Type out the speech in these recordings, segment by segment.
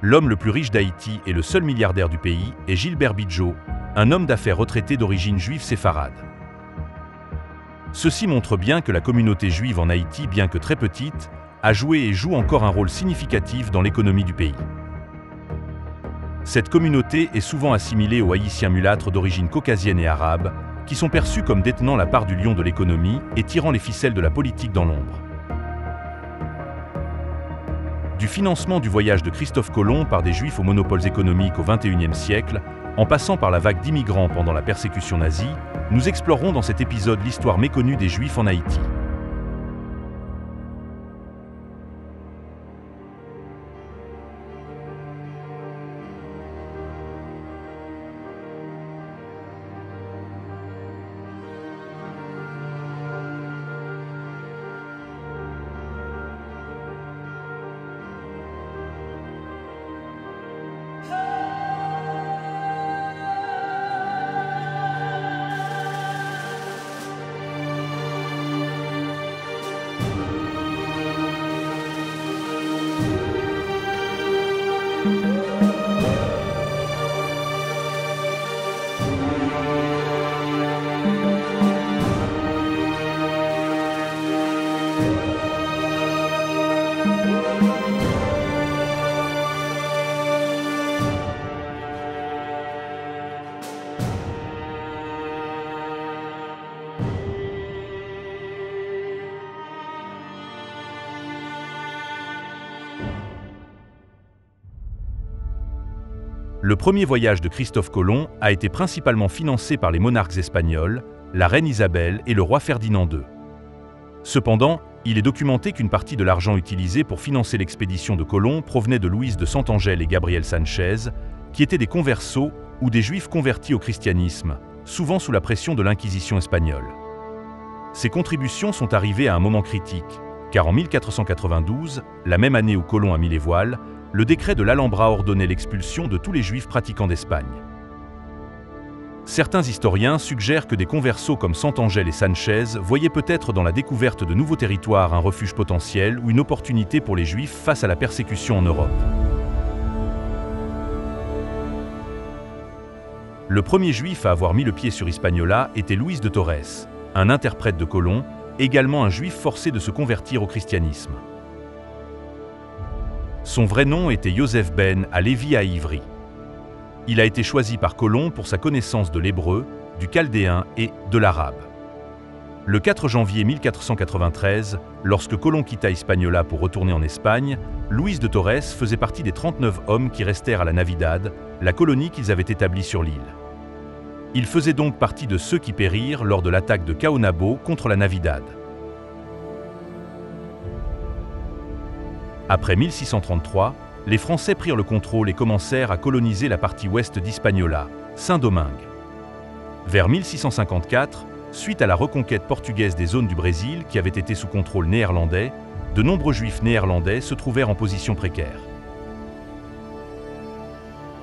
L'homme le plus riche d'Haïti et le seul milliardaire du pays est Gilbert Bidjo, un homme d'affaires retraité d'origine juive séfarade. Ceci montre bien que la communauté juive en Haïti, bien que très petite, a joué et joue encore un rôle significatif dans l'économie du pays. Cette communauté est souvent assimilée aux Haïtiens mulâtres d'origine caucasienne et arabe, qui sont perçus comme détenant la part du lion de l'économie et tirant les ficelles de la politique dans l'ombre. Du financement du voyage de Christophe Colomb par des Juifs aux monopoles économiques au XXIe siècle, en passant par la vague d'immigrants pendant la persécution nazie, nous explorerons dans cet épisode l'histoire méconnue des Juifs en Haïti. Le premier voyage de Christophe Colomb a été principalement financé par les monarques espagnols, la reine Isabelle et le roi Ferdinand II. Cependant, il est documenté qu'une partie de l'argent utilisé pour financer l'expédition de Colomb provenait de Louise de Santangel et Gabriel Sanchez, qui étaient des conversos ou des juifs convertis au christianisme, souvent sous la pression de l'Inquisition espagnole. Ces contributions sont arrivées à un moment critique, car en 1492, la même année où Colomb a mis les voiles, le décret de l'Alhambra ordonnait l'expulsion de tous les juifs pratiquants d'Espagne. Certains historiens suggèrent que des conversos comme Santangel et Sanchez voyaient peut-être dans la découverte de nouveaux territoires un refuge potentiel ou une opportunité pour les juifs face à la persécution en Europe. Le premier juif à avoir mis le pied sur Hispaniola était Luis de Torres, un interprète de Colomb, également un juif forcé de se convertir au christianisme. Son vrai nom était Joseph Ben Alevi à Ivry. Il a été choisi par Colomb pour sa connaissance de l'hébreu, du chaldéen et de l'arabe. Le 4 janvier 1493, lorsque Colomb quitta Hispaniola pour retourner en Espagne, Luis de Torres faisait partie des 39 hommes qui restèrent à la Navidad, la colonie qu'ils avaient établie sur l'île. Il faisait donc partie de ceux qui périrent lors de l'attaque de Caonabo contre la Navidad. Après 1633, les Français prirent le contrôle et commencèrent à coloniser la partie ouest d'Hispaniola, Saint-Domingue. Vers 1654, suite à la reconquête portugaise des zones du Brésil qui avaient été sous contrôle néerlandais, de nombreux juifs néerlandais se trouvèrent en position précaire.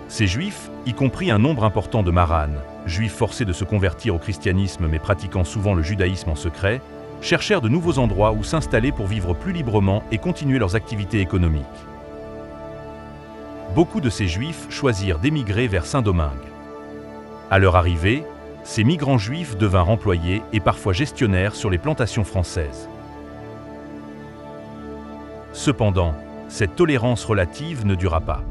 Ces juifs, y compris un nombre important de maranes, juifs forcés de se convertir au christianisme mais pratiquant souvent le judaïsme en secret, cherchèrent de nouveaux endroits où s'installer pour vivre plus librement et continuer leurs activités économiques. Beaucoup de ces juifs choisirent d'émigrer vers Saint-Domingue. À leur arrivée, ces migrants juifs devinrent employés et parfois gestionnaires sur les plantations françaises. Cependant, cette tolérance relative ne dura pas.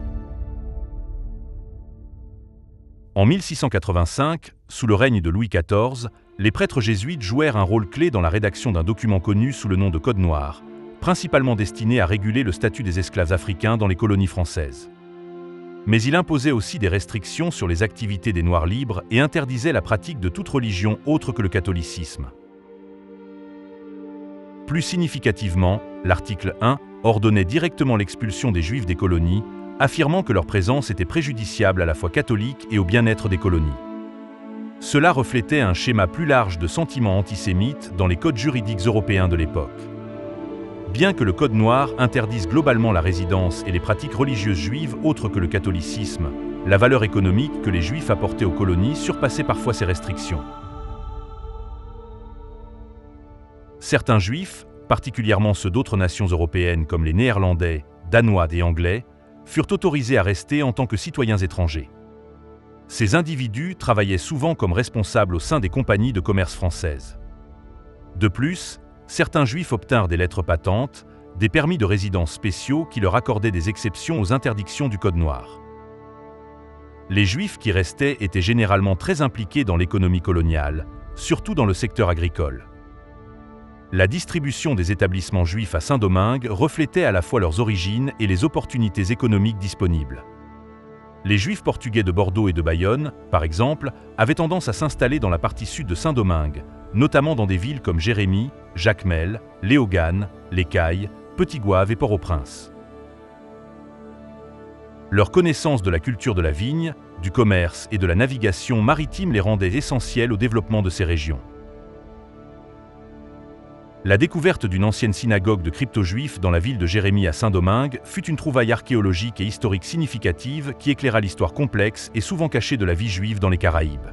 En 1685, sous le règne de Louis XIV, les prêtres jésuites jouèrent un rôle clé dans la rédaction d'un document connu sous le nom de Code noir, principalement destiné à réguler le statut des esclaves africains dans les colonies françaises. Mais il imposait aussi des restrictions sur les activités des Noirs libres et interdisait la pratique de toute religion autre que le catholicisme. Plus significativement, l'article 1 ordonnait directement l'expulsion des Juifs des colonies, affirmant que leur présence était préjudiciable à la foi catholique et au bien-être des colonies. Cela reflétait un schéma plus large de sentiments antisémites dans les codes juridiques européens de l'époque. Bien que le Code noir interdise globalement la résidence et les pratiques religieuses juives autres que le catholicisme, la valeur économique que les Juifs apportaient aux colonies surpassait parfois ces restrictions. Certains Juifs, particulièrement ceux d'autres nations européennes comme les Néerlandais, Danois et Anglais, furent autorisés à rester en tant que citoyens étrangers. Ces individus travaillaient souvent comme responsables au sein des compagnies de commerce françaises. De plus, certains Juifs obtinrent des lettres patentes, des permis de résidence spéciaux qui leur accordaient des exceptions aux interdictions du Code noir. Les Juifs qui restaient étaient généralement très impliqués dans l'économie coloniale, surtout dans le secteur agricole. La distribution des établissements juifs à Saint-Domingue reflétait à la fois leurs origines et les opportunités économiques disponibles. Les Juifs portugais de Bordeaux et de Bayonne, par exemple, avaient tendance à s'installer dans la partie sud de Saint-Domingue, notamment dans des villes comme Jérémie, Jacmel, Léogane, Les Cayes, Petit-Goâve et Port-au-Prince. Leur connaissance de la culture de la vigne, du commerce et de la navigation maritime les rendait essentiels au développement de ces régions. La découverte d'une ancienne synagogue de crypto-juifs dans la ville de Jérémie à Saint-Domingue fut une trouvaille archéologique et historique significative qui éclaira l'histoire complexe et souvent cachée de la vie juive dans les Caraïbes.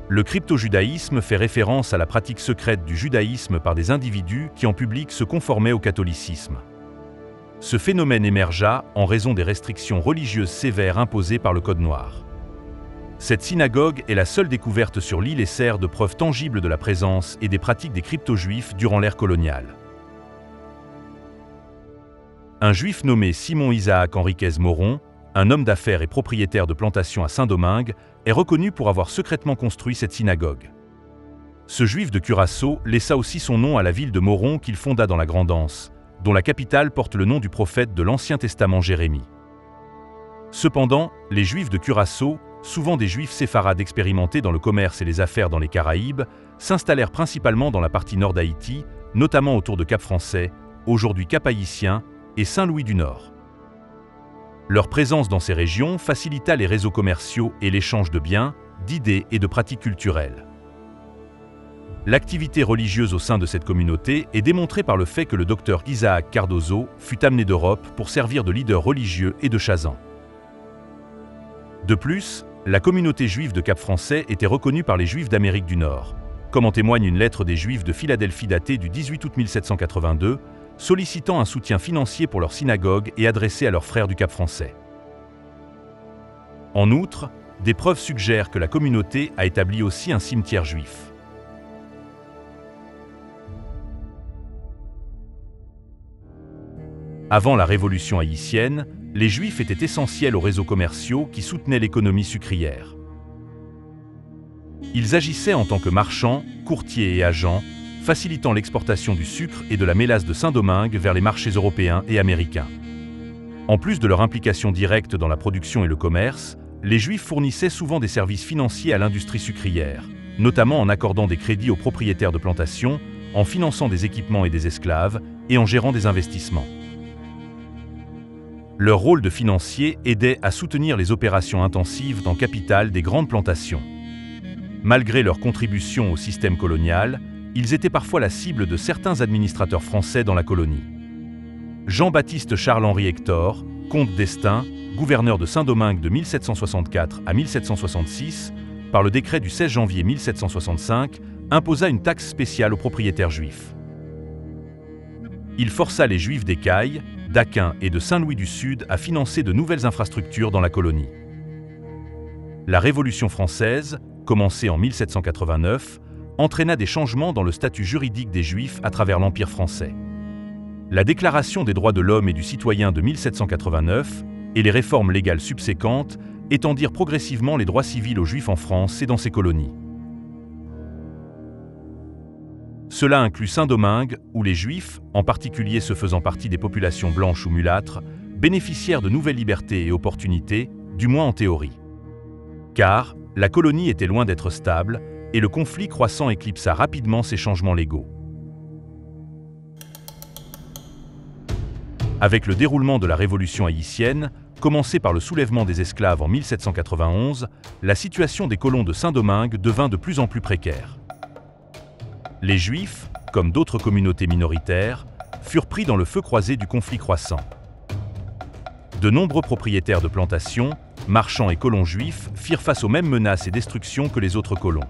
Le crypto-judaïsme fait référence à la pratique secrète du judaïsme par des individus qui en public se conformaient au catholicisme. Ce phénomène émergea en raison des restrictions religieuses sévères imposées par le Code noir. Cette synagogue est la seule découverte sur l'île et sert de preuve tangible de la présence et des pratiques des crypto-juifs durant l'ère coloniale. Un juif nommé Simon Isaac Henriquez Moron, un homme d'affaires et propriétaire de plantations à Saint-Domingue, est reconnu pour avoir secrètement construit cette synagogue. Ce juif de Curaçao laissa aussi son nom à la ville de Moron qu'il fonda dans la Grande-Anse, dont la capitale porte le nom du prophète de l'Ancien Testament Jérémie. Cependant, les Juifs de Curaçao, souvent des Juifs séfarades expérimentés dans le commerce et les affaires dans les Caraïbes, s'installèrent principalement dans la partie nord d'Haïti, notamment autour de Cap-Français, aujourd'hui Cap-Haïtien, et Saint-Louis du Nord. Leur présence dans ces régions facilita les réseaux commerciaux et l'échange de biens, d'idées et de pratiques culturelles. L'activité religieuse au sein de cette communauté est démontrée par le fait que le docteur Isaac Cardozo fut amené d'Europe pour servir de leader religieux et de chazan. De plus, la communauté juive de Cap-Français était reconnue par les Juifs d'Amérique du Nord, comme en témoigne une lettre des Juifs de Philadelphie datée du 18 août 1782, sollicitant un soutien financier pour leur synagogue et adressée à leurs frères du Cap-Français. En outre, des preuves suggèrent que la communauté a établi aussi un cimetière juif. Avant la Révolution haïtienne, les Juifs étaient essentiels aux réseaux commerciaux qui soutenaient l'économie sucrière. Ils agissaient en tant que marchands, courtiers et agents, facilitant l'exportation du sucre et de la mélasse de Saint-Domingue vers les marchés européens et américains. En plus de leur implication directe dans la production et le commerce, les Juifs fournissaient souvent des services financiers à l'industrie sucrière, notamment en accordant des crédits aux propriétaires de plantations, en finançant des équipements et des esclaves, et en gérant des investissements. Leur rôle de financier aidait à soutenir les opérations intensives dans capitale des grandes plantations. Malgré leur contribution au système colonial, ils étaient parfois la cible de certains administrateurs français dans la colonie. Jean-Baptiste Charles-Henri Hector, comte d'Estaing, gouverneur de Saint-Domingue de 1764 à 1766, par le décret du 16 janvier 1765, imposa une taxe spéciale aux propriétaires juifs. Il força les Juifs des Cayes, d'Aquin et de Saint-Louis du Sud à financer de nouvelles infrastructures dans la colonie. La Révolution française, commencée en 1789, entraîna des changements dans le statut juridique des Juifs à travers l'Empire français. La Déclaration des droits de l'homme et du citoyen de 1789 et les réformes légales subséquentes étendirent progressivement les droits civils aux Juifs en France et dans ses colonies. Cela inclut Saint-Domingue, où les Juifs, en particulier ceux faisant partie des populations blanches ou mulâtres, bénéficièrent de nouvelles libertés et opportunités, du moins en théorie. Car la colonie était loin d'être stable, et le conflit croissant éclipsa rapidement ces changements légaux. Avec le déroulement de la Révolution haïtienne, commencée par le soulèvement des esclaves en 1791, la situation des colons de Saint-Domingue devint de plus en plus précaire. Les Juifs, comme d'autres communautés minoritaires, furent pris dans le feu croisé du conflit croissant. De nombreux propriétaires de plantations, marchands et colons juifs firent face aux mêmes menaces et destructions que les autres colons.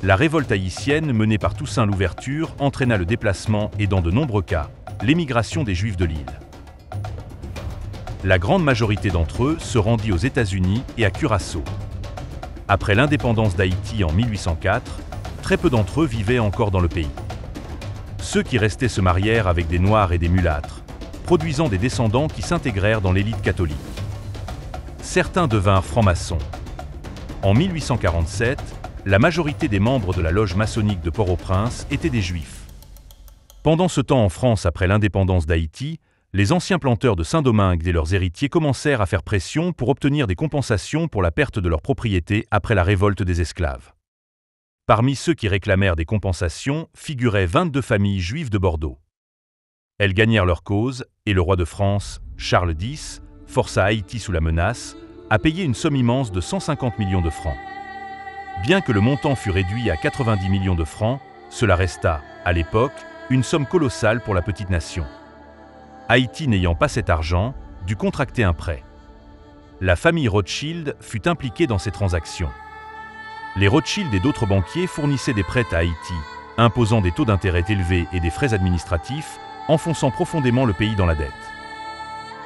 La révolte haïtienne menée par Toussaint Louverture entraîna le déplacement et, dans de nombreux cas, l'émigration des Juifs de l'île. la grande majorité d'entre eux se rendit aux États-Unis et à Curaçao. Après l'indépendance d'Haïti en 1804, très peu d'entre eux vivaient encore dans le pays. Ceux qui restaient se marièrent avec des Noirs et des mulâtres, produisant des descendants qui s'intégrèrent dans l'élite catholique. Certains devinrent francs-maçons. En 1847, la majorité des membres de la loge maçonnique de Port-au-Prince étaient des Juifs. Pendant ce temps en France après l'indépendance d'Haïti, les anciens planteurs de Saint-Domingue et leurs héritiers commencèrent à faire pression pour obtenir des compensations pour la perte de leurs propriétés après la révolte des esclaves. Parmi ceux qui réclamèrent des compensations figuraient 22 familles juives de Bordeaux. Elles gagnèrent leur cause et le roi de France, Charles X, força Haïti sous la menace, à payer une somme immense de 150 millions de francs. Bien que le montant fût réduit à 90 millions de francs, cela resta, à l'époque, une somme colossale pour la petite nation. Haïti n'ayant pas cet argent, dut contracter un prêt. La famille Rothschild fut impliquée dans ces transactions. Les Rothschild et d'autres banquiers fournissaient des prêts à Haïti, imposant des taux d'intérêt élevés et des frais administratifs, enfonçant profondément le pays dans la dette.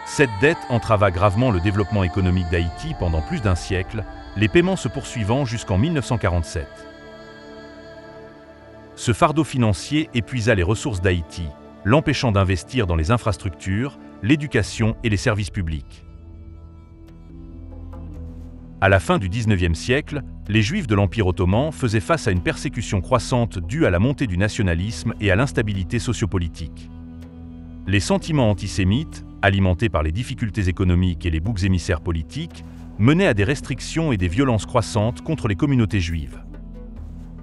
Cette dette entrava gravement le développement économique d'Haïti pendant plus d'un siècle, les paiements se poursuivant jusqu'en 1947. Ce fardeau financier épuisa les ressources d'Haïti, l'empêchant d'investir dans les infrastructures, l'éducation et les services publics. À la fin du XIXe siècle, les Juifs de l'Empire ottoman faisaient face à une persécution croissante due à la montée du nationalisme et à l'instabilité sociopolitique. Les sentiments antisémites, alimentés par les difficultés économiques et les boucs émissaires politiques, menaient à des restrictions et des violences croissantes contre les communautés juives.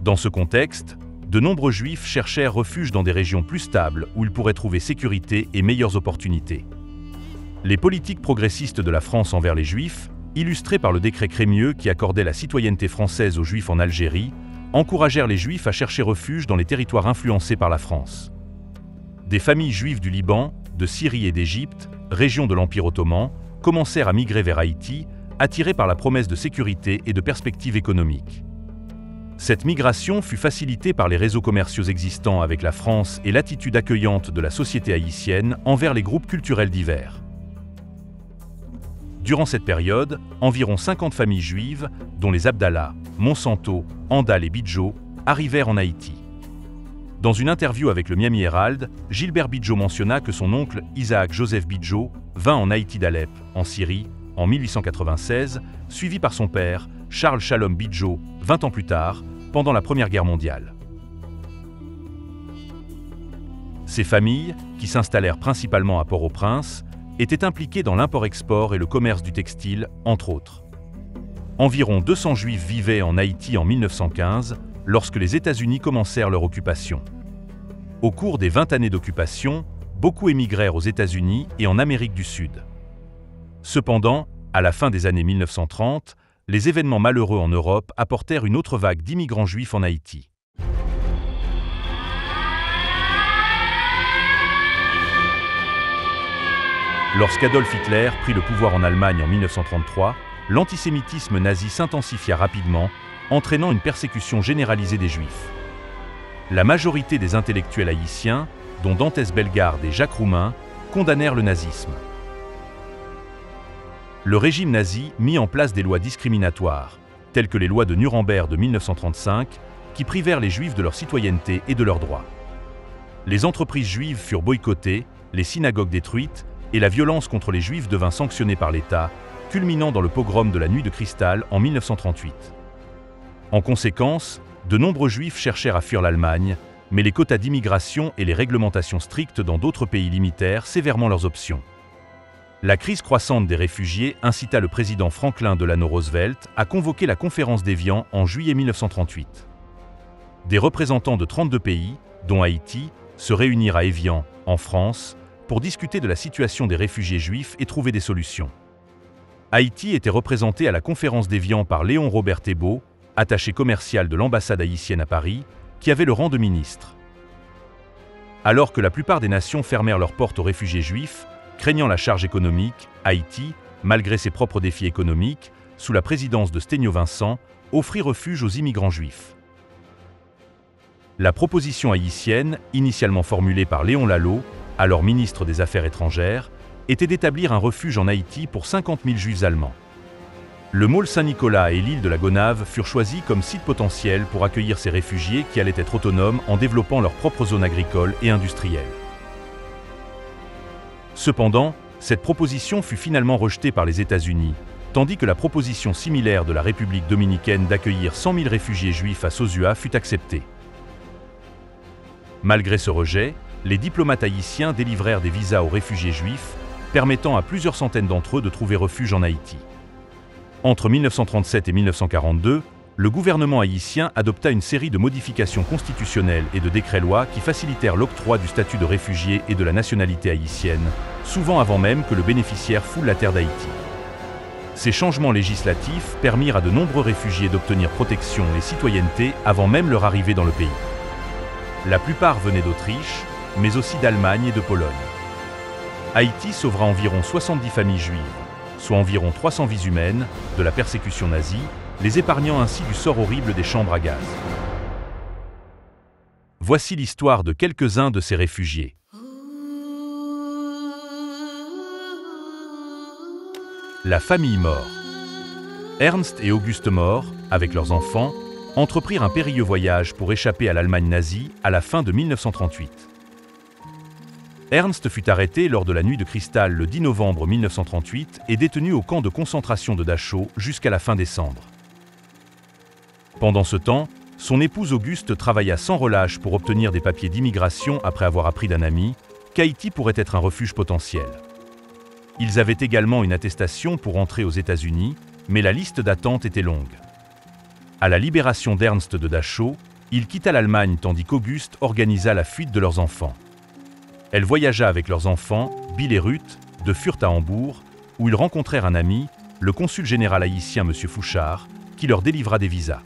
Dans ce contexte, de nombreux Juifs cherchèrent refuge dans des régions plus stables où ils pourraient trouver sécurité et meilleures opportunités. Les politiques progressistes de la France envers les Juifs, illustrées par le décret Crémieux qui accordait la citoyenneté française aux Juifs en Algérie, encouragèrent les Juifs à chercher refuge dans les territoires influencés par la France. Des familles juives du Liban, de Syrie et d'Égypte, régions de l'Empire ottoman, commencèrent à migrer vers Haïti, attirés par la promesse de sécurité et de perspectives économiques. Cette migration fut facilitée par les réseaux commerciaux existants avec la France et l'attitude accueillante de la société haïtienne envers les groupes culturels divers. Durant cette période, environ 50 familles juives, dont les Abdallah, Monsanto, Andal et Bidjo, arrivèrent en Haïti. Dans une interview avec le Miami Herald, Gilbert Bidjo mentionna que son oncle Isaac Joseph Bidjo vint en Haïti d'Alep, en Syrie, en 1896, suivi par son père, Charles Shalom Bidjo, 20 ans plus tard, pendant la Première Guerre mondiale. Ces familles, qui s'installèrent principalement à Port-au-Prince, étaient impliquées dans l'import-export et le commerce du textile, entre autres. Environ 200 Juifs vivaient en Haïti en 1915, lorsque les États-Unis commencèrent leur occupation. Au cours des 20 années d'occupation, beaucoup émigrèrent aux États-Unis et en Amérique du Sud. Cependant, à la fin des années 1930, les événements malheureux en Europe apportèrent une autre vague d'immigrants juifs en Haïti. Lorsqu'Adolf Hitler prit le pouvoir en Allemagne en 1933, l'antisémitisme nazi s'intensifia rapidement, entraînant une persécution généralisée des Juifs. La majorité des intellectuels haïtiens, dont Dantès Bellegarde et Jacques Roumain, condamnèrent le nazisme. Le régime nazi mit en place des lois discriminatoires, telles que les lois de Nuremberg de 1935, qui privèrent les Juifs de leur citoyenneté et de leurs droits. Les entreprises juives furent boycottées, les synagogues détruites, et la violence contre les Juifs devint sanctionnée par l'État, culminant dans le pogrom de la Nuit de Cristal en 1938. En conséquence, de nombreux Juifs cherchèrent à fuir l'Allemagne, mais les quotas d'immigration et les réglementations strictes dans d'autres pays limitèrent sévèrement leurs options. La crise croissante des réfugiés incita le président Franklin Delano Roosevelt à convoquer la conférence d'Évian en juillet 1938. Des représentants de 32 pays, dont Haïti, se réunirent à Évian, en France, pour discuter de la situation des réfugiés juifs et trouver des solutions. Haïti était représenté à la conférence d'Évian par Léon Robert Thébault, attaché commercial de l'ambassade haïtienne à Paris, qui avait le rang de ministre. Alors que la plupart des nations fermèrent leurs portes aux réfugiés juifs, craignant la charge économique, Haïti, malgré ses propres défis économiques, sous la présidence de Sténio Vincent, offrit refuge aux immigrants juifs. La proposition haïtienne, initialement formulée par Léon Lalot, alors ministre des Affaires étrangères, était d'établir un refuge en Haïti pour 50 000 Juifs allemands. Le môle Saint-Nicolas et l'île de la Gonâve furent choisis comme sites potentiels pour accueillir ces réfugiés qui allaient être autonomes en développant leurs propres zones agricoles et industrielles. Cependant, cette proposition fut finalement rejetée par les États-Unis, tandis que la proposition similaire de la République dominicaine d'accueillir 100 000 réfugiés juifs à Sosua fut acceptée. Malgré ce rejet, les diplomates haïtiens délivrèrent des visas aux réfugiés juifs, permettant à plusieurs centaines d'entre eux de trouver refuge en Haïti. Entre 1937 et 1942, le gouvernement haïtien adopta une série de modifications constitutionnelles et de décrets-lois qui facilitèrent l'octroi du statut de réfugié et de la nationalité haïtienne, souvent avant même que le bénéficiaire foule la terre d'Haïti. Ces changements législatifs permirent à de nombreux réfugiés d'obtenir protection et citoyenneté avant même leur arrivée dans le pays. La plupart venaient d'Autriche, mais aussi d'Allemagne et de Pologne. Haïti sauvera environ 70 familles juives, soit environ 300 vies humaines, de la persécution nazie, les épargnant ainsi du sort horrible des chambres à gaz. Voici l'histoire de quelques-uns de ces réfugiés. La famille Mohr. Ernst et Auguste Mohr, avec leurs enfants, entreprirent un périlleux voyage pour échapper à l'Allemagne nazie à la fin de 1938. Ernst fut arrêté lors de la nuit de cristal le 10 novembre 1938 et détenu au camp de concentration de Dachau jusqu'à la fin décembre. Pendant ce temps, son épouse Auguste travailla sans relâche pour obtenir des papiers d'immigration après avoir appris d'un ami qu'Haïti pourrait être un refuge potentiel. Ils avaient également une attestation pour entrer aux États-Unis, mais la liste d'attente était longue. À la libération d'Ernst de Dachau, il quitta l'Allemagne tandis qu'Auguste organisa la fuite de leurs enfants. Elle voyagea avec leurs enfants, Bill et Ruth, de Fürth à Hambourg, où ils rencontrèrent un ami, le consul général haïtien M. Fouchard, qui leur délivra des visas.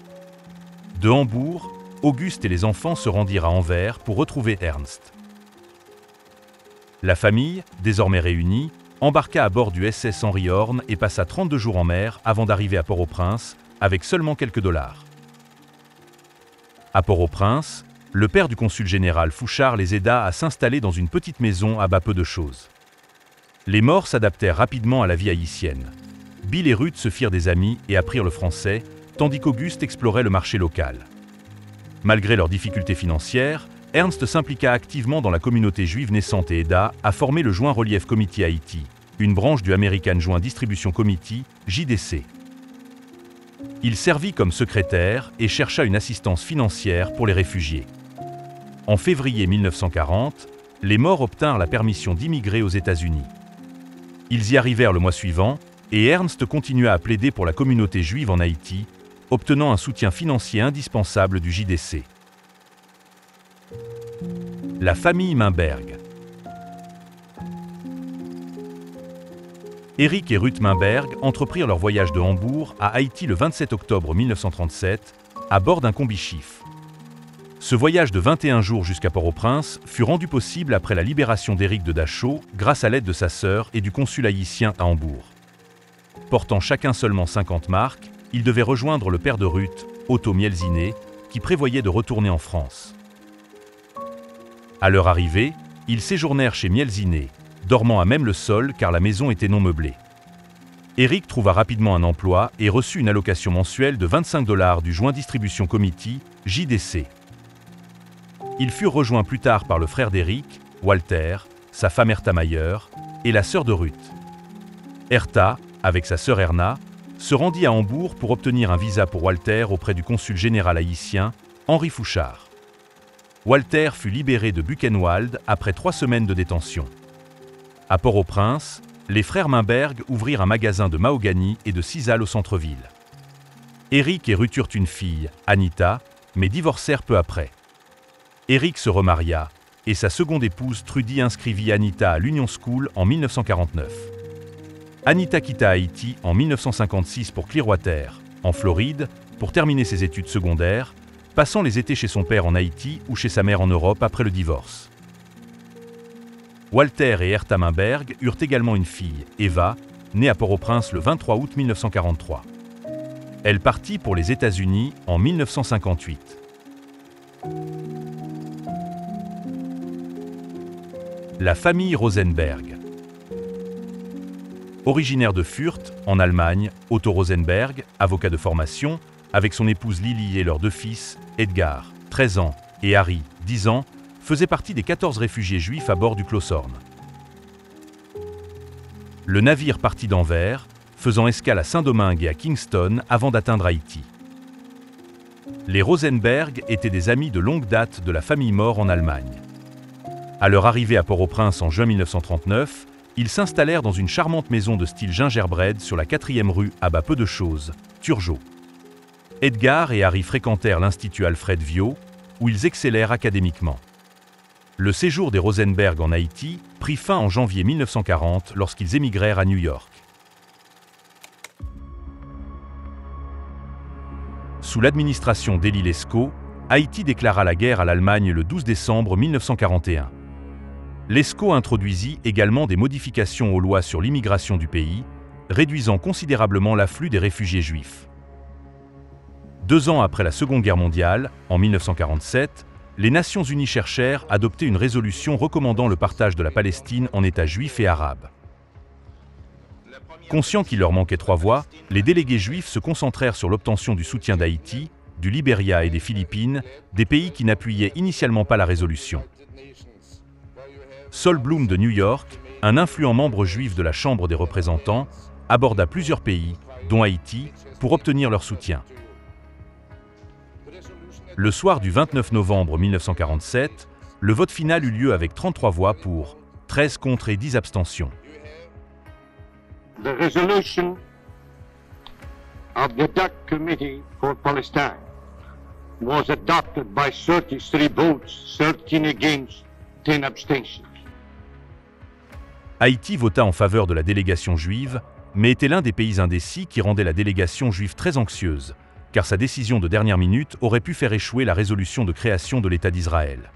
De Hambourg, Auguste et les enfants se rendirent à Anvers pour retrouver Ernst. La famille, désormais réunie, embarqua à bord du SS Henry Horn et passa 32 jours en mer avant d'arriver à Port-au-Prince, avec seulement quelques dollars. À Port-au-Prince, le père du consul général Fouchard les aida à s'installer dans une petite maison à bas peu de choses. Les Mohr s'adaptèrent rapidement à la vie haïtienne. Bill et Ruth se firent des amis et apprirent le français, tandis qu'Auguste explorait le marché local. Malgré leurs difficultés financières, Ernst s'impliqua activement dans la communauté juive naissante et aida à former le Joint Relief Committee Haïti, une branche du American Joint Distribution Committee, JDC. Il servit comme secrétaire et chercha une assistance financière pour les réfugiés. En février 1940, les Mohr obtinrent la permission d'immigrer aux États-Unis. Ils y arrivèrent le mois suivant, et Ernst continua à plaider pour la communauté juive en Haïti, obtenant un soutien financier indispensable du JDC. La famille Meinberg. Éric et Ruth Meinberg entreprirent leur voyage de Hambourg à Haïti le 27 octobre 1937, à bord d'un combi-chiffre. Ce voyage de 21 jours jusqu'à Port-au-Prince fut rendu possible après la libération d'Éric de Dachau grâce à l'aide de sa sœur et du consul haïtien à Hambourg. Portant chacun seulement 50 marks, ils devaient rejoindre le père de Ruth, Otto Mielziner, qui prévoyait de retourner en France. À leur arrivée, ils séjournèrent chez Mielziner, dormant à même le sol car la maison était non meublée. Éric trouva rapidement un emploi et reçut une allocation mensuelle de 25 $ du Joint Distribution Committee, JDC. Ils furent rejoints plus tard par le frère d'Éric, Walter, sa femme Herta Mayer, et la sœur de Ruth. Herta, avec sa sœur Erna, se rendit à Hambourg pour obtenir un visa pour Walter auprès du consul général haïtien, Henri Fouchard. Walter fut libéré de Buchenwald après 3 semaines de détention. À Port-au-Prince, les frères Meinberg ouvrirent un magasin de mahogany et de sisal au centre-ville. Éric et Ruth eurent une fille, Anita, mais divorcèrent peu après. Éric se remaria, et sa seconde épouse Trudy inscrivit Anita à l'Union School en 1949. Anita quitta Haïti en 1956 pour Clearwater, en Floride, pour terminer ses études secondaires, passant les étés chez son père en Haïti ou chez sa mère en Europe après le divorce. Walter et Herta Meinberg eurent également une fille, Eva, née à Port-au-Prince le 23 août 1943. Elle partit pour les États-Unis en 1958. La famille Rosenberg. Originaire de Fürth, en Allemagne, Otto Rosenberg, avocat de formation, avec son épouse Lily et leurs 2 fils, Edgar, 13 ans, et Harry, 10 ans, faisait partie des 14 réfugiés juifs à bord du Klaushorn. Le navire partit d'Anvers, faisant escale à Saint-Domingue et à Kingston avant d'atteindre Haïti. Les Rosenberg étaient des amis de longue date de la famille More en Allemagne. À leur arrivée à Port-au-Prince en juin 1939, ils s'installèrent dans une charmante maison de style gingerbread sur la 4e rue à bas peu de choses, Turgot. Edgar et Harry fréquentèrent l'Institut Alfred Viau, où ils excellèrent académiquement. Le séjour des Rosenberg en Haïti prit fin en janvier 1940 lorsqu'ils émigrèrent à New York. Sous l'administration d'Élie Lescaut, Haïti déclara la guerre à l'Allemagne le 12 décembre 1941. Lescaut introduisit également des modifications aux lois sur l'immigration du pays, réduisant considérablement l'afflux des réfugiés juifs. 2 ans après la Seconde Guerre mondiale, en 1947, les Nations Unies cherchèrent à adopter une résolution recommandant le partage de la Palestine en États juifs et arabes. Conscients qu'il leur manquait 3 voix, les délégués juifs se concentrèrent sur l'obtention du soutien d'Haïti, du Libéria et des Philippines, des pays qui n'appuyaient initialement pas la résolution. Sol Bloom de New York, un influent membre juif de la Chambre des représentants, aborda plusieurs pays, dont Haïti, pour obtenir leur soutien. Le soir du 29 novembre 1947, le vote final eut lieu avec 33 voix pour, 13 contre et 10 abstentions. The resolution of the DAC Committee for Palestine was adopted by 33 votes, 13 against, 10 abstentions. Haïti vota en faveur de la délégation juive, mais était l'un des pays indécis qui rendait la délégation juive très anxieuse, car sa décision de dernière minute aurait pu faire échouer la résolution de création de l'État d'Israël.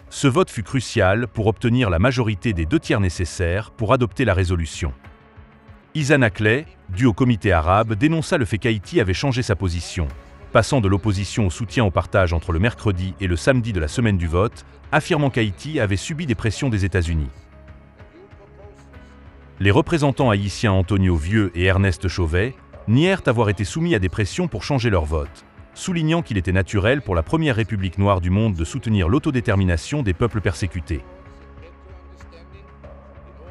Ce vote fut crucial pour obtenir la majorité des 2 tiers nécessaires pour adopter la résolution. Isana Clay, due au comité arabe, dénonça le fait qu'Haïti avait changé sa position, passant de l'opposition au soutien au partage entre le mercredi et le samedi de la semaine du vote, affirmant qu'Haïti avait subi des pressions des États-Unis. Les représentants haïtiens Antonio Vieux et Ernest Chauvet nièrent avoir été soumis à des pressions pour changer leur vote, soulignant qu'il était naturel pour la première république noire du monde de soutenir l'autodétermination des peuples persécutés.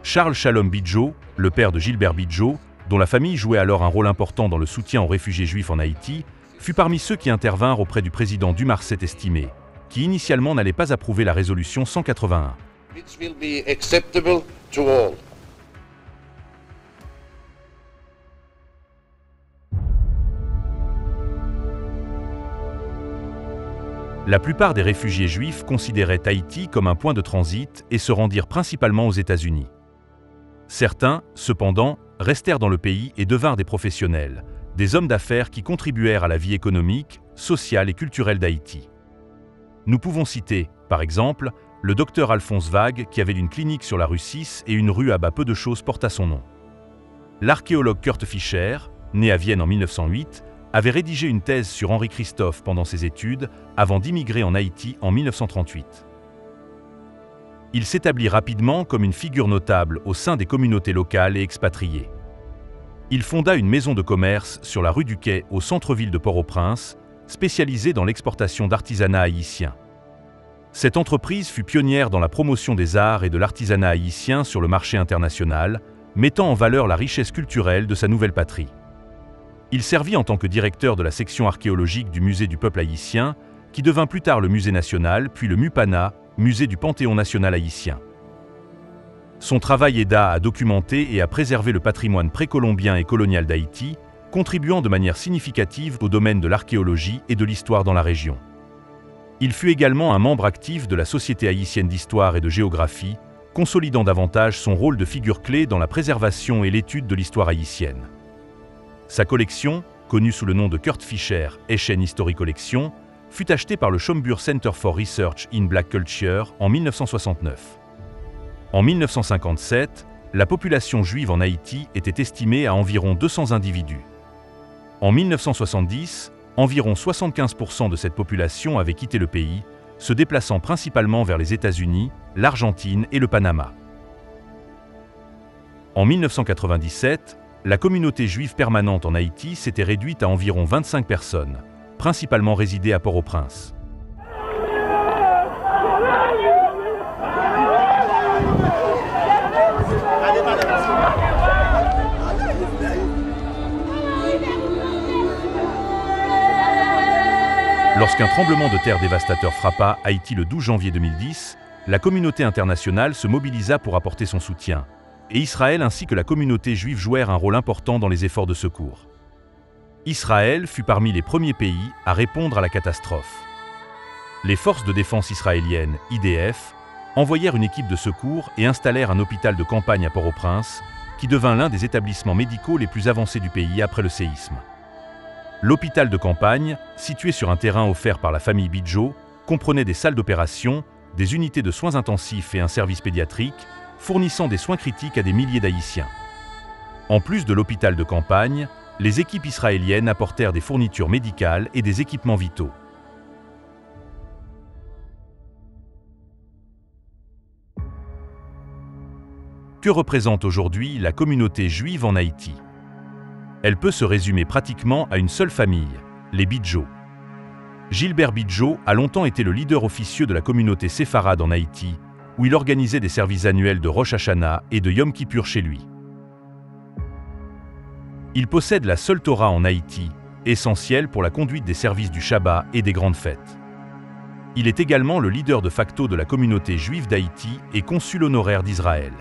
Charles Shalom Bidjo, le père de Gilbert Bidjo, dont la famille jouait alors un rôle important dans le soutien aux réfugiés juifs en Haïti, fut parmi ceux qui intervinrent auprès du président Dumarsais estimé, qui initialement n'allait pas approuver la résolution 181. Which will be acceptable to all. La plupart des réfugiés juifs considéraient Haïti comme un point de transit et se rendirent principalement aux États-Unis. Certains, cependant, restèrent dans le pays et devinrent des professionnels, des hommes d'affaires qui contribuèrent à la vie économique, sociale et culturelle d'Haïti. Nous pouvons citer, par exemple, le docteur Alphonse Vague qui avait une clinique sur la rue 6 et une rue à bas peu de choses porte à son nom. L'archéologue Kurt Fischer, né à Vienne en 1908, avait rédigé une thèse sur Henri Christophe pendant ses études, avant d'immigrer en Haïti en 1938. Il s'établit rapidement comme une figure notable au sein des communautés locales et expatriées. Il fonda une maison de commerce sur la rue du Quai au centre-ville de Port-au-Prince, spécialisée dans l'exportation d'artisanat haïtien. Cette entreprise fut pionnière dans la promotion des arts et de l'artisanat haïtien sur le marché international, mettant en valeur la richesse culturelle de sa nouvelle patrie. Il servit en tant que directeur de la section archéologique du Musée du peuple haïtien, qui devint plus tard le Musée national, puis le MUPANA, Musée du Panthéon national haïtien. Son travail aida à documenter et à préserver le patrimoine précolombien et colonial d'Haïti, contribuant de manière significative au domaine de l'archéologie et de l'histoire dans la région. Il fut également un membre actif de la Société haïtienne d'histoire et de géographie, consolidant davantage son rôle de figure clé dans la préservation et l'étude de l'histoire haïtienne. Sa collection, connue sous le nom de Kurt Fischer Haitian History Collection, fut achetée par le Schomburg Center for Research in Black Culture en 1969. En 1957, la population juive en Haïti était estimée à environ 200 individus. En 1970, environ 75% de cette population avait quitté le pays, se déplaçant principalement vers les États-Unis, l'Argentine et le Panama. En 1997, la communauté juive permanente en Haïti s'était réduite à environ 25 personnes, principalement résidées à Port-au-Prince. Lorsqu'un tremblement de terre dévastateur frappa Haïti le 12 janvier 2010, la communauté internationale se mobilisa pour apporter son soutien, et Israël ainsi que la communauté juive jouèrent un rôle important dans les efforts de secours. Israël fut parmi les premiers pays à répondre à la catastrophe. Les forces de défense israéliennes, IDF, envoyèrent une équipe de secours et installèrent un hôpital de campagne à Port-au-Prince, qui devint l'un des établissements médicaux les plus avancés du pays après le séisme. L'hôpital de campagne, situé sur un terrain offert par la famille Bidjo, comprenait des salles d'opération, des unités de soins intensifs et un service pédiatrique, fournissant des soins critiques à des milliers d'Haïtiens. En plus de l'hôpital de campagne, les équipes israéliennes apportèrent des fournitures médicales et des équipements vitaux. Que représente aujourd'hui la communauté juive en Haïti? Elle peut se résumer pratiquement à une seule famille, les Bidjo. Gilbert Bidjo a longtemps été le leader officieux de la communauté séfarade en Haïti, où il organisait des services annuels de Rosh Hashanah et de Yom Kippour chez lui. Il possède la seule Torah en Haïti, essentielle pour la conduite des services du Shabbat et des grandes fêtes. Il est également le leader de facto de la communauté juive d'Haïti et consul honoraire d'Israël.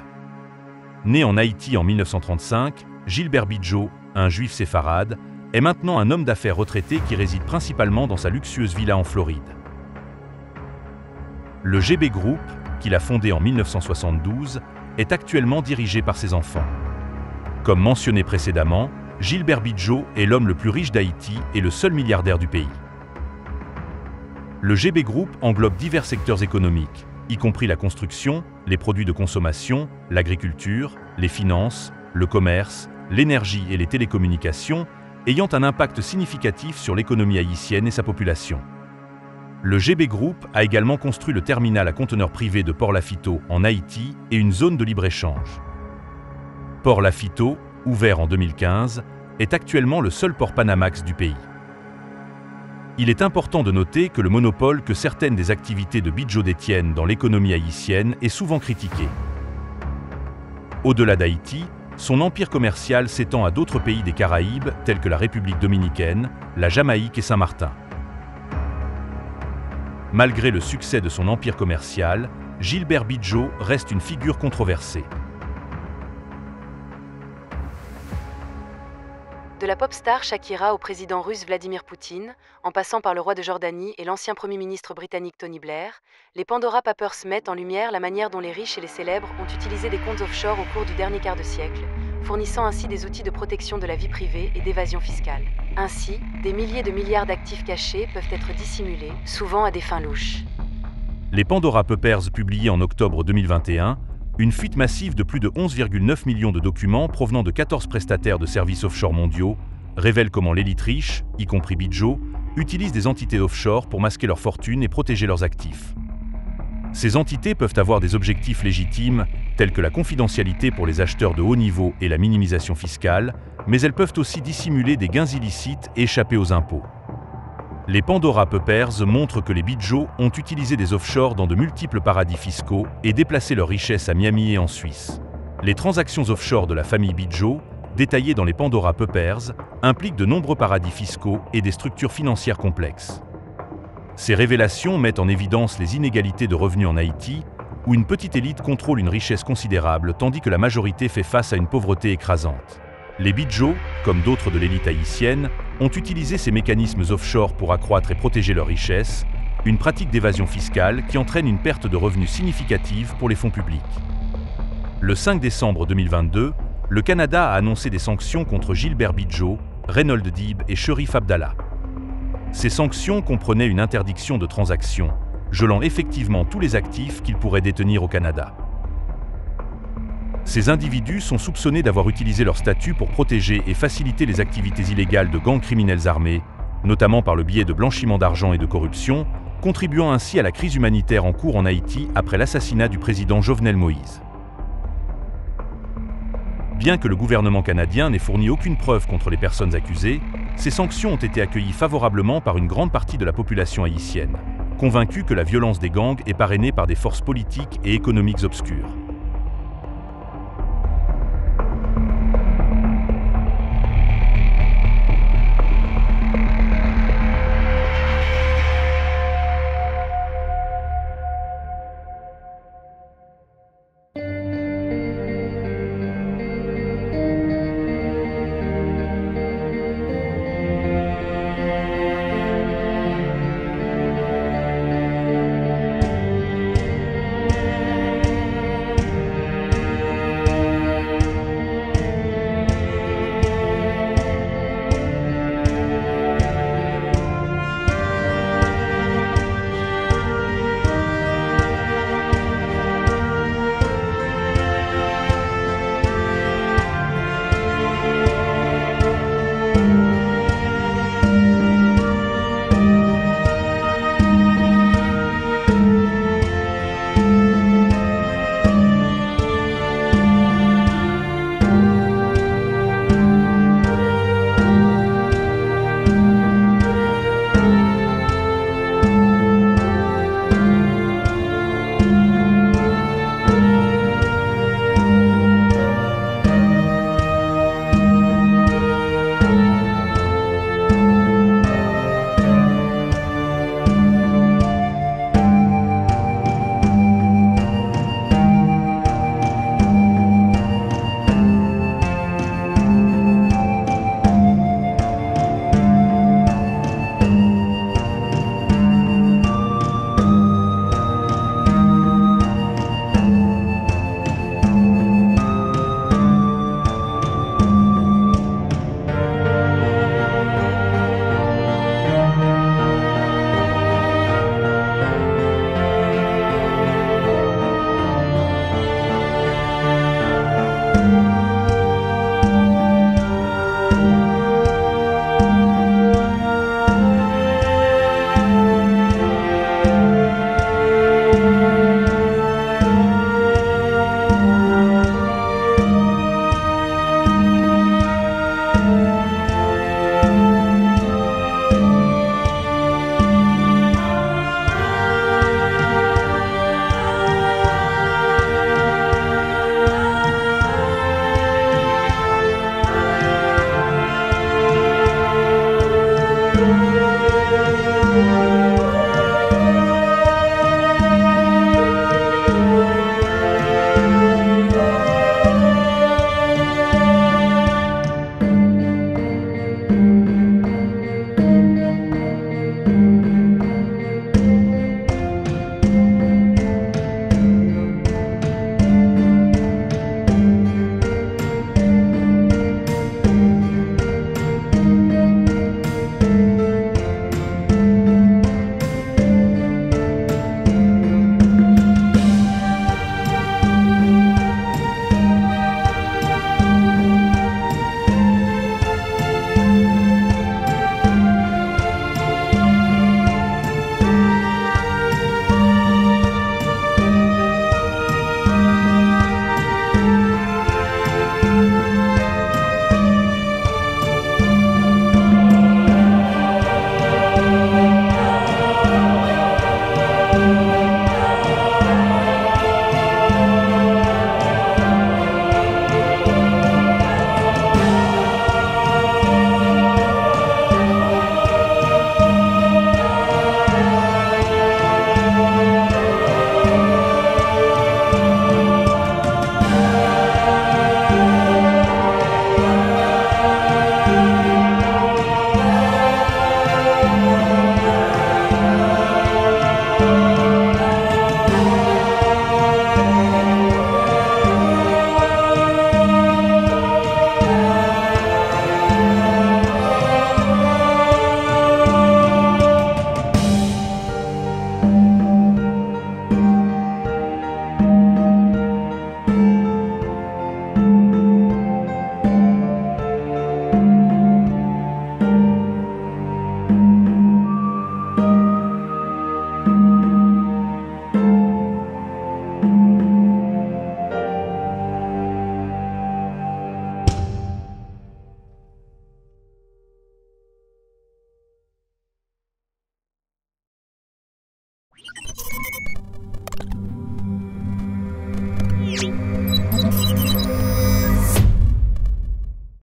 Né en Haïti en 1935, Gilbert Bidjo, un juif séfarade, est maintenant un homme d'affaires retraité qui réside principalement dans sa luxueuse villa en Floride. Le GB Group, qu'il a fondé en 1972, est actuellement dirigé par ses enfants. Comme mentionné précédemment, Gilbert Bidjo est l'homme le plus riche d'Haïti et le seul milliardaire du pays. Le GB Group englobe divers secteurs économiques, y compris la construction, les produits de consommation, l'agriculture, les finances, le commerce, l'énergie et les télécommunications, ayant un impact significatif sur l'économie haïtienne et sa population. Le GB Group a également construit le terminal à conteneurs privés de Port-Lafiteau en Haïti et une zone de libre-échange. Port-Lafiteau, ouvert en 2015, est actuellement le seul port Panamax du pays. Il est important de noter que le monopole que certaines des activités de Bidjo détiennent dans l'économie haïtienne est souvent critiqué. Au-delà d'Haïti, son empire commercial s'étend à d'autres pays des Caraïbes tels que la République dominicaine, la Jamaïque et Saint-Martin. Malgré le succès de son empire commercial, Gilbert Bidjo reste une figure controversée. De la pop star Shakira au président russe Vladimir Poutine, en passant par le roi de Jordanie et l'ancien Premier ministre britannique Tony Blair, les Pandora Papers mettent en lumière la manière dont les riches et les célèbres ont utilisé des comptes offshore au cours du dernier quart de siècle, fournissant ainsi des outils de protection de la vie privée et d'évasion fiscale. Ainsi, des milliers de milliards d'actifs cachés peuvent être dissimulés, souvent à des fins louches. Les Pandora Papers publiés en octobre 2021, une fuite massive de plus de 11,9 millions de documents provenant de 14 prestataires de services offshore mondiaux révèle comment l'élite riche, y compris Bidjo, utilise des entités offshore pour masquer leurs fortunes et protéger leurs actifs. Ces entités peuvent avoir des objectifs légitimes, tels que la confidentialité pour les acheteurs de haut niveau et la minimisation fiscale, mais elles peuvent aussi dissimuler des gains illicites et échapper aux impôts. Les Pandora Papers montrent que les Bidjo ont utilisé des offshores dans de multiples paradis fiscaux et déplacé leurs richesses à Miami et en Suisse. Les transactions offshore de la famille Bidjo, détaillées dans les Pandora Papers, impliquent de nombreux paradis fiscaux et des structures financières complexes. Ces révélations mettent en évidence les inégalités de revenus en Haïti, où une petite élite contrôle une richesse considérable tandis que la majorité fait face à une pauvreté écrasante. Les Bidjo, comme d'autres de l'élite haïtienne, ont utilisé ces mécanismes offshore pour accroître et protéger leurs richesses, une pratique d'évasion fiscale qui entraîne une perte de revenus significative pour les fonds publics. Le 5 décembre 2022, le Canada a annoncé des sanctions contre Gilbert Bidjo, Reynold Dib et Cherif Abdallah. Ces sanctions comprenaient une interdiction de transaction, gelant effectivement tous les actifs qu'ils pourraient détenir au Canada. Ces individus sont soupçonnés d'avoir utilisé leur statut pour protéger et faciliter les activités illégales de gangs criminels armés, notamment par le biais de blanchiment d'argent et de corruption, contribuant ainsi à la crise humanitaire en cours en Haïti après l'assassinat du président Jovenel Moïse. Bien que le gouvernement canadien n'ait fourni aucune preuve contre les personnes accusées, ces sanctions ont été accueillies favorablement par une grande partie de la population haïtienne, convaincue que la violence des gangs est parrainée par des forces politiques et économiques obscures.